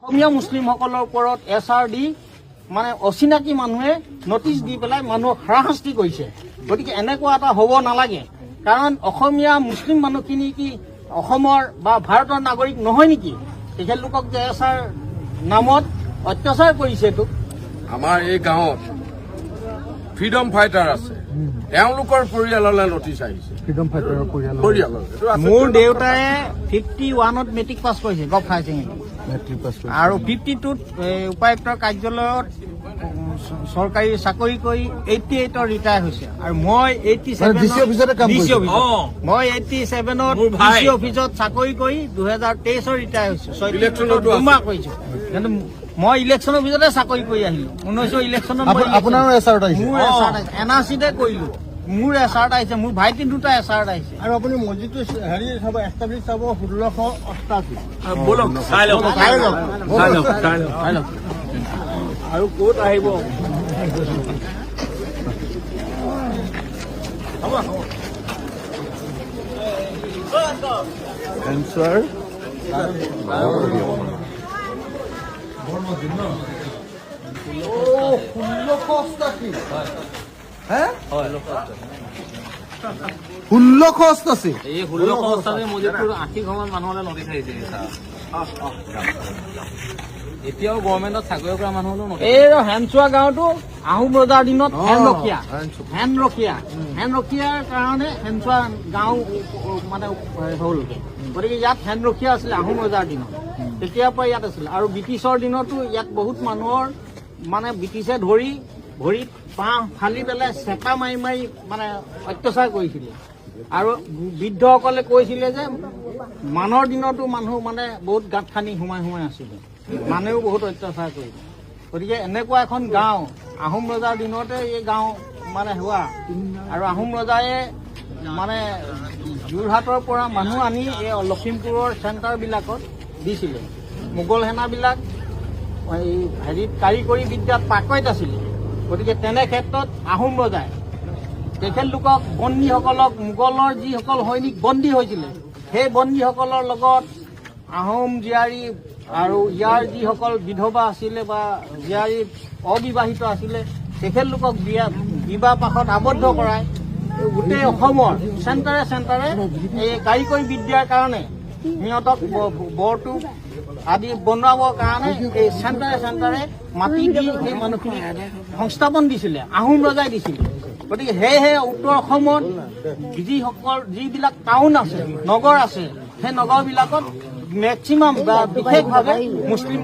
অসমীয়া মুছলিমসকলৰ ওপৰত SR দি মানে অচিনাকি মানুহে নটিচ দি পেলাই মানুহক হাৰাশাস্তি কৰিছে। গতিকে এনেকুৱা এটা হ'ব নালাগে, কাৰণ অসমীয়া মুছলিম মানুহখিনি কি অসমৰ বা ভাৰতৰ নাগৰিক নহয় নেকি? তেখেতলোকক যে SR নামত অত্যাচাৰ কৰিছে। এইটো আমাৰ এই গাঁৱত ফ্ৰীডম ফাইটাৰ আছে, তেওঁলোকৰ পৰিয়াললৈ নটিচ আহিছে। ফ্ৰীডম ফাইটাৰৰ পৰিয়ালৰ মোৰ দেউতাই 51ত মেট্ৰিক পাছ কৰিছে gov higher secondary, matric pass কৰিছে আৰু 52ত উপায়ুক্তৰ কাৰ্যালয়ত চৰকাৰী চাকৰি কৰি 88ত ৰিটায়াৰ হৈছে। আৰু মই 87ত DC অফিচতে কাম কৰিছে। মই 87ত DC অফিচত চাকৰি কৰি 2023ত ৰিটায়াৰ হৈছো। 36ত দুমাহ কৰিছো, কিন্তু মই ইলেকশ্যন অফিচতে চাকৰি কৰি আহিলো। 19 ইলেকশ্যনত আপোনাৰো SR আহিছে। মোৰ SR NRCতে কৰিলো। মোৰ SR আহিছে, মোৰ ভাইটি দুটা SR আহিছে। আৰু আপুনি মছজিদটো হেৰি চাব, এষ্টাব্লিছ চাব 1688। আৰু ক'ত আহিব? এনচাৰ ষোল্লশ এই 1688 মছজিদটোৰ 80 ঘৰমান মানুহলৈ নটিচ আহিছে। এতিয়াও গভৰ্ণমেণ্টত চাকৰি কৰা মানুহলৈ নটিচ। এই হেনচুৱা গাঁৱতো আহোম ৰজাৰ দিনত হেনৰখীয়াৰ কাৰণে হেনচুৱা গাঁও মানে হ'লগে। গতিকে ইয়াত হেনৰখীয়া আছিলে আহোম ৰজাৰ দিনত, তেতিয়াৰ পৰা ইয়াত আছিলে। আৰু ব্ৰিটিছৰ দিনতো ইয়াত বহুত মানুহৰ মানে ব্ৰিটিছে ধৰি ভৰিত বাঁহ ফালি পেলাই চেপা মাৰি মাৰি মানে অত্যাচাৰ কৰিছিলে। আৰু বৃদ্ধসকলে কৈছিলে যে মানৰ দিনতো মানুহ মানে বহুত গাঁত খান্দি সোমাই আছিলে, মানুহেও বহুত অত্যাচাৰ কৰিলে। গতিকে এনেকুৱা এখন গাঁও আহোম ৰজাৰ দিনতে এই গাঁও মানে হোৱা, আৰু আহোম ৰজায়ে মানে যোৰহাটৰ পৰা মানুহ আনি এই লখিমপুৰৰ চেণ্টাৰবিলাকত দিছিলে। মোগল সেনাবিলাক এই হেৰিত কাৰিকৰী বিদ্যাত পাকৈত আছিলে। গতিকে তেনে ক্ষেত্ৰত আহোম ৰজাই তেখেতলোকক বন্দীসকলক, মোগলৰ যিসকল সৈনিক বন্দী হৈছিলে, সেই বন্দীসকলৰ লগত আহোম জীয়াৰী আৰু ইয়াৰ যিসকল বিধৱা আছিলে বা জীয়াৰী অবিবাহিত আছিলে, তেখেতলোকক বিবাহ পাশত আবদ্ধ কৰাই গোটেই অসমৰ চেণ্টাৰে এই কাৰিকৰী বিদ্যাৰ কাৰণে সিহঁতক বৰটো আদি বনোৱাবৰ কাৰণে এই চেণ্টাৰে মাটি দি সেই মানুহখিনি সংস্থাপন দিছিলে, আহোম ৰজাই দিছিলে। গতিকে সেয়েহে উত্তৰ অসমত যিবিলাক টাউন আছে, নগৰ আছে, সেই নগৰবিলাকত মেক্সিমাম বা বিশেষভাৱে মুছলিম